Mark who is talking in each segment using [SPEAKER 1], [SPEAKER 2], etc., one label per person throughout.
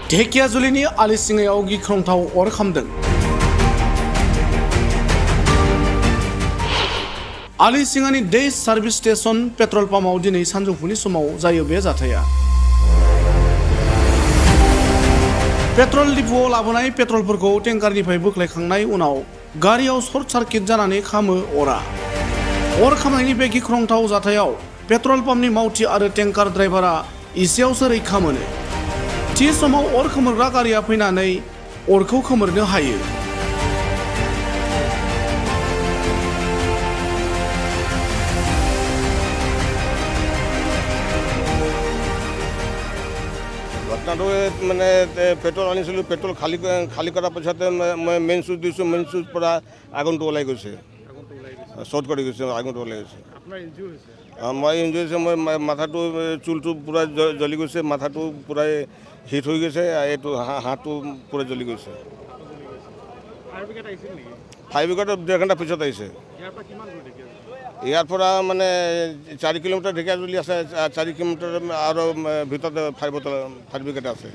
[SPEAKER 1] ढेकियाजुलिनि आलिसिङायाव गिख्रंथाव अर खामदों। आलिसिङानि दै सार्भिस स्टेशन पेट्रल पाम्पआव दिनै सानजौफुनि समाव जायो बे जाथाया। पेट्रल डिपोआव लाबोनाय पेट्रलफोरखौ टेंकारनिफ्राय बोख्लायखांनाय उनाव गारियाव सर्ट सार्किट जानानै खामो अरा। अर खामनायनि बे गिख्रंथाव जाथायाव पेट्रल पाम्पनि मावथि आरो टेंकार ड्राइभारा इसेयावसो रैखा मोनो। थि समाव अर खोमोरग्रा गारिया फैनानै अरखौ खोमोरनो हायो।
[SPEAKER 2] ঘটনাটো মানে পেট্ৰল আনিছিলোঁ, পেট্ৰল খালী কৰাৰ পিছতে মই মেইন চুইচ দিছোঁ, মেইন চুইচ পৰা আগুনটো ওলাই গৈছে, শ্বৰ্ট কৰি গৈছে, আগুনটো ওলাই গৈছে। মই ইনজুৰি হৈছে, মই মাথাটো চুলটো পূৰা জ্বলি গৈছে, মাথাটো পূৰা হিট হৈ গৈছে, এইটো হাতটো পূৰা জ্বলি গৈছে। ফায়াৰ ব্ৰিগেড 1.5 ঘণ্টা পিছত আহিছে। ইয়াৰ পৰা মানে 4 কিলোমিটাৰ ঢেকিয়াজুলি আছে, 4 কিলোমিটাৰ আৰু ভিতৰত ফায়াৰ ব্ৰিগেড আছে।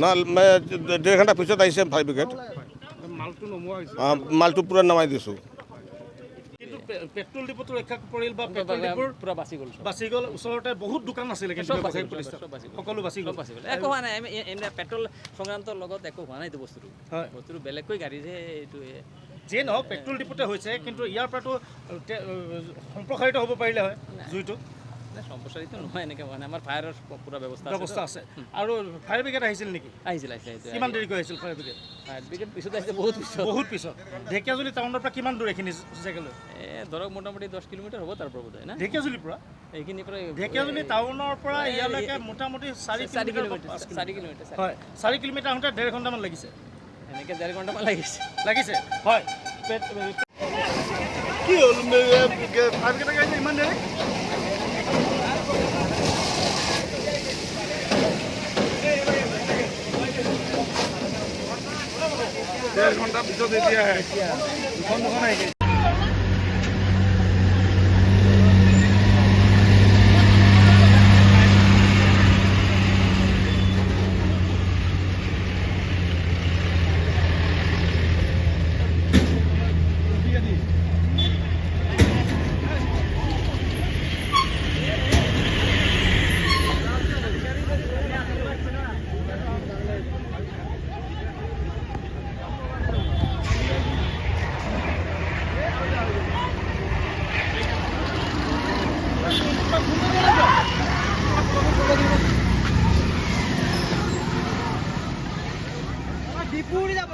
[SPEAKER 2] না 1.5 ঘণ্টা পিছত আহিছে ফায়াৰ ব্ৰিগেড। মালটো পূৰা নমাই দিছোঁ।
[SPEAKER 3] পেট্ৰল ডিপোটো ৰক্ষা পৰিল বা পেট্ৰল ডিপোৰ পুৰা বাচি গ'ল। ওচৰতে বহুত দোকান আছিলে, কিন্তু সকলো বাচি গ'ল।
[SPEAKER 4] একো হোৱা নাই, এনে পেট্ৰল সংক্ৰান্তৰ লগত একো হোৱা নাই। এইটো বস্তুটো বেলেগকৈ গাড়ী যে এইটো
[SPEAKER 3] যিয়ে নহওক পেট্ৰল ডিপোতে হৈছে, কিন্তু ইয়াৰ পৰাতো সম্প্ৰসাৰিত হ'ব পাৰিলে হয় জুইটো।
[SPEAKER 4] সম্প্ৰসাৰিত নহয়, এনেকৈ হোৱা নাই। আমাৰ ফায়াৰৰ পুৰা ব্যৱস্থা আছে।
[SPEAKER 3] আৰু ফায়াৰ ব্ৰিগেড আহিছিল নেকি?
[SPEAKER 4] আহিছিল।
[SPEAKER 3] কিমান দেৰিকৈ আহিছিল ফায়াৰ ব্ৰিগেড?
[SPEAKER 4] ফায়াৰ ব্ৰিগেড পিছত আহিছে, বহুত পিছত।
[SPEAKER 3] ঢেকিয়াজুলি টাউনৰ পৰা কিমান দূৰ এইখিনি জেগালৈ?
[SPEAKER 4] ধৰক মোটামুটি 10 কিলোমিটাৰ হ'ব তাৰ পৰা বোধহয় না?
[SPEAKER 3] ঢেকিয়াজুলিৰ পৰা
[SPEAKER 4] এইখিনিৰ পৰা
[SPEAKER 3] ঢেকিয়াজুলি টাউনৰ পৰা ইয়ালৈকে মোটামুটি 4 কিলোমিটাৰ। হয়, 4 কিলোমিটাৰ আহোঁতে 1.5 ঘণ্টামান লাগিছে।
[SPEAKER 4] এনেকৈ 1.5 ঘণ্টামান লাগিছে।
[SPEAKER 3] হয়। কি হ'ল ফায়াৰ ব্ৰিগেড আহিছে ইমান দেৰি? 1.5 ঘণ্টা পিছত এতিয়া দুখন আহিছে। ডিপুৰি যাব।